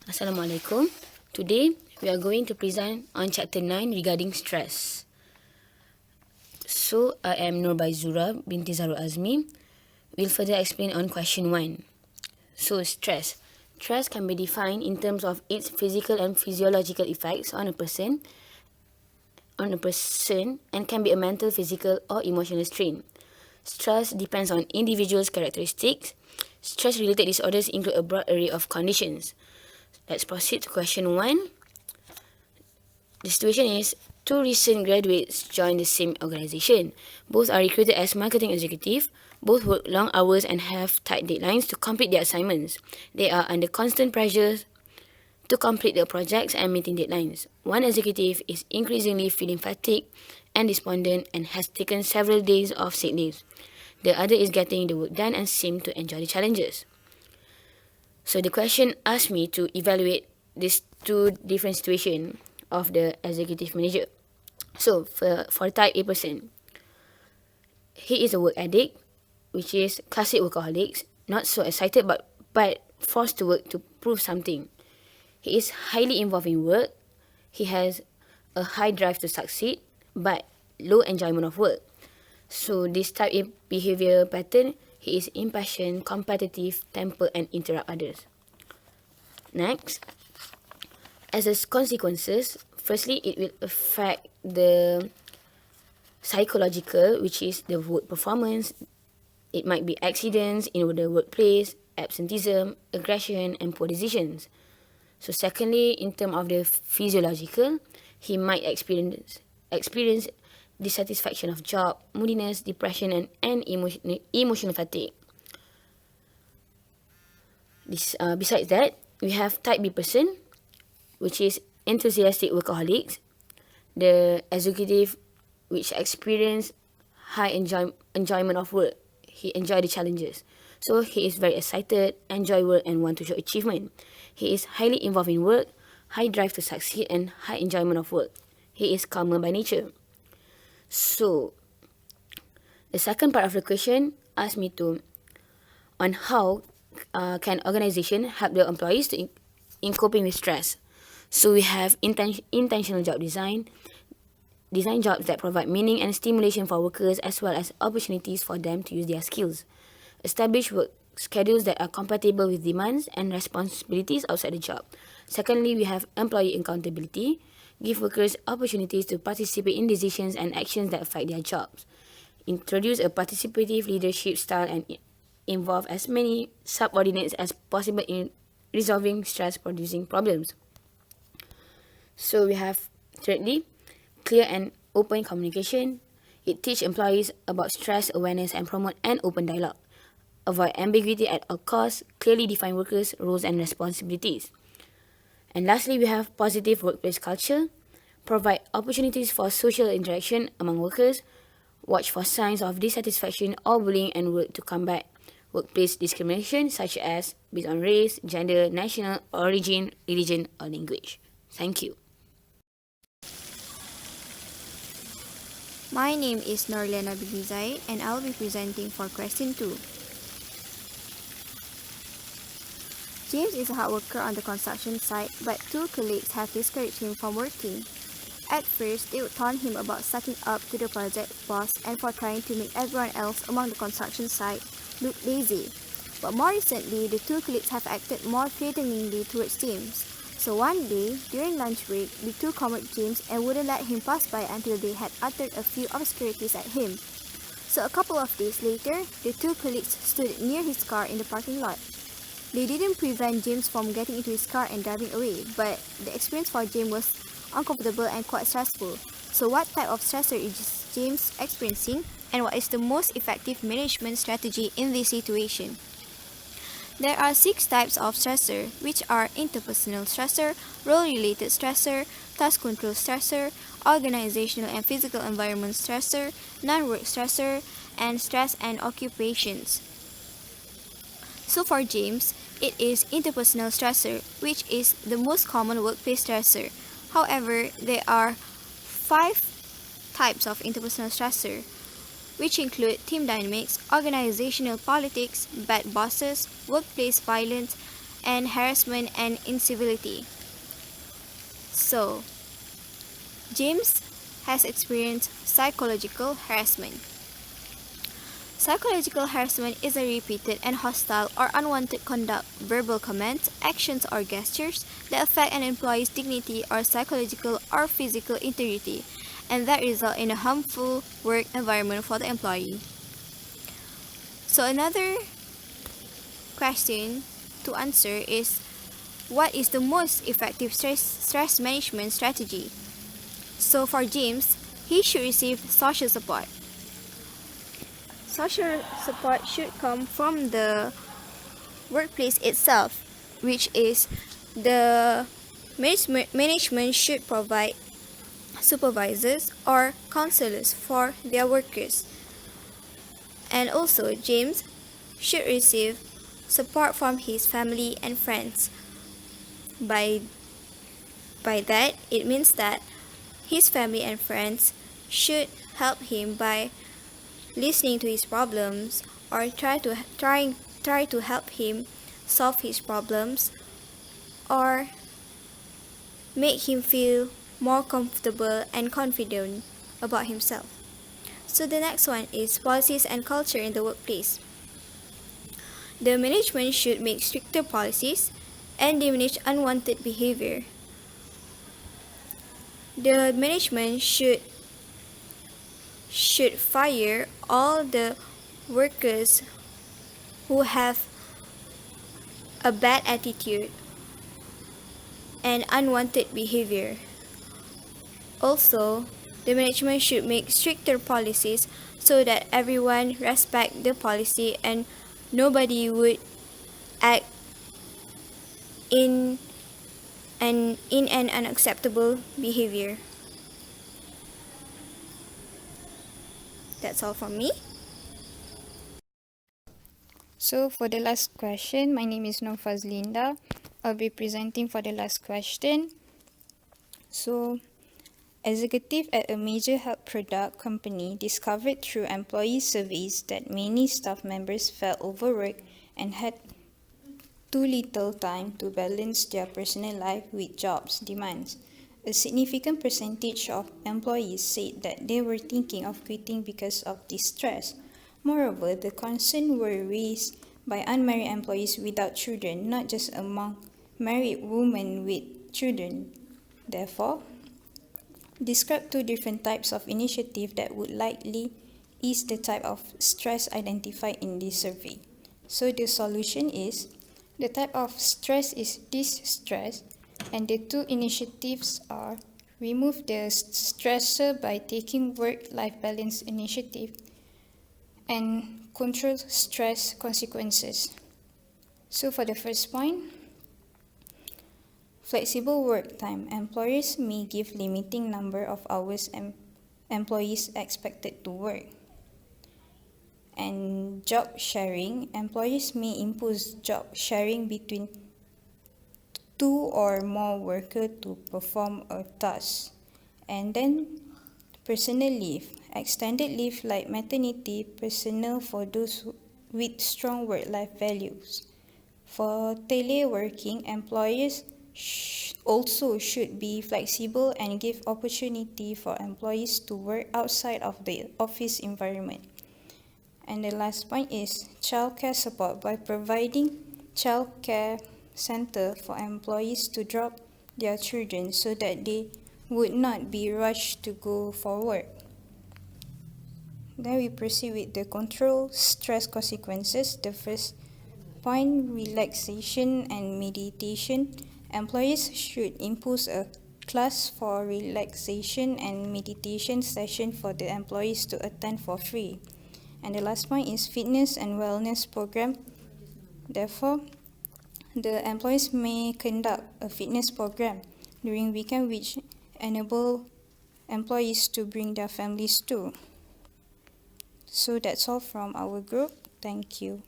Assalamualaikum. Today we are going to present on chapter 9 regarding stress. So I am Nurbaizura binti Zahrul Azmi. We'll further explain on question 1. So stress. Stress can be defined in terms of its physical and physiological effects on a person and can be a mental, physical or emotional strain. Stress depends on individuals' characteristics. Stress-related disorders include a broad array of conditions. Let's proceed to question 1. The situation is, two recent graduates joined the same organization. Both are recruited as marketing executive. Both work long hours and have tight deadlines to complete their assignments. They are under constant pressure to complete their projects and meeting deadlines. One executive is increasingly feeling fatigued and despondent and has taken several days of sick leave. The other is getting the work done and seems to enjoy the challenges. So the question asked me to evaluate these two different situations of the executive manager. So for type A person, he is a work addict, which is classic workaholics, not so excited but forced to work to prove something. He is highly involved in work. He has a high drive to succeed, but low enjoyment of work. So this type A behavior pattern, he is impatient, competitive, tempered, and interrupt others. Next, as a consequences, firstly, it will affect the psychological, which is the work performance. It might be accidents in the workplace, absenteeism, aggression, and poor decisions. So secondly, in terms of the physiological, he might experience dissatisfaction of job, moodiness, depression, and emotional fatigue. Besides that, we have type B person, which is enthusiastic workaholics. The executive which experience high enjoyment of work. He enjoy the challenges. So he is very excited, enjoy work, and want to show achievement. He is highly involved in work, high drive to succeed, and high enjoyment of work. He is calmer by nature. So, the second part of the question asked me on how can organization help their employees in coping with stress. So we have intentional job design jobs that provide meaning and stimulation for workers as well as opportunities for them to use their skills. Establish work schedules that are compatible with demands and responsibilities outside the job. Secondly, we have employee accountability. Give workers opportunities to participate in decisions and actions that affect their jobs. Introduce a participative leadership style and involve as many subordinates as possible in resolving stress-producing problems. So we have, thirdly, clear and open communication. It teaches employees about stress awareness and promote an open dialogue. Avoid ambiguity at all costs. Clearly define workers' roles and responsibilities. And lastly, we have positive workplace culture. Provide opportunities for social interaction among workers. Watch for signs of dissatisfaction or bullying and work to combat workplace discrimination such as based on race, gender, national origin, religion, or language. Thank you. My name is Norliyana Zaid and I'll be presenting for question 2. James is a hard worker on the construction site, but two colleagues have discouraged him from working. At first, they would taunt him about sucking up to the project boss and for trying to make everyone else among the construction site look lazy. But more recently, the two colleagues have acted more threateningly towards James. So one day, during lunch break, the two cornered James and wouldn't let him pass by until they had uttered a few obscurities at him. So a couple of days later, the two colleagues stood near his car in the parking lot. They didn't prevent James from getting into his car and driving away, but the experience for James was uncomfortable and quite stressful. So what type of stressor is James experiencing, and what is the most effective management strategy in this situation? There are 6 types of stressor, which are interpersonal stressor, role-related stressor, task control stressor, organizational and physical environment stressor, non-work stressor, and stress and occupations. So for James, it is interpersonal stressor, which is the most common workplace stressor. However, there are 5 types of interpersonal stressor, which include team dynamics, organizational politics, bad bosses, workplace violence, and harassment and incivility. So, James has experienced psychological harassment. Psychological harassment is a repeated and hostile or unwanted conduct, verbal comments, actions, or gestures that affect an employee's dignity or psychological or physical integrity, and that result in a harmful work environment for the employee. So another question to answer is, what is the most effective stress management strategy? So for James, he should receive social support. Social support should come from the workplace itself, which is the management should provide supervisors or counselors for their workers. And also, James should receive support from his family and friends. By that, it means that his family and friends should help him by listening to his problems or try to help him solve his problems or make him feel more comfortable and confident about himself. So the next one is policies and culture in the workplace. The management should make stricter policies and diminish unwanted behavior. The management should fire all the workers who have a bad attitude and unwanted behavior. Also, the management should make stricter policies so that everyone respect the policy and nobody would act in an unacceptable behavior. That's all from me. So for the last question, my name is Nur Fazlinda. I'll be presenting for the last question. So, executive at a major health product company discovered through employee surveys that many staff members felt overworked and had too little time to balance their personal life with jobs demands. A significant percentage of employees said that they were thinking of quitting because of this stress. Moreover, the concerns were raised by unmarried employees without children, not just among married women with children. Therefore, describe two different types of initiatives that would likely ease the type of stress identified in this survey. So the solution is, the type of stress is distress, and the two initiatives are remove the stressor by taking work-life balance initiative and control stress consequences. So for the first point, flexible work time. Employers may give limiting number of hours employees expected to work. And job sharing. Employers may impose job sharing between two or more workers to perform a task. And then personal leave. Extended leave like maternity, personal for those with strong work-life values. For teleworking, employers also should be flexible and give opportunity for employees to work outside of the office environment. And the last point is childcare support by providing childcare center for employees to drop their children so that they would not be rushed to go for work. Then we proceed with the control stress consequences. The first point, relaxation and meditation. Employees should impose a class for relaxation and meditation session for the employees to attend for free. And the last point is fitness and wellness program. Therefore, the employees may conduct a fitness program during weekend which enable employees to bring their families too. So that's all from our group. Thank you.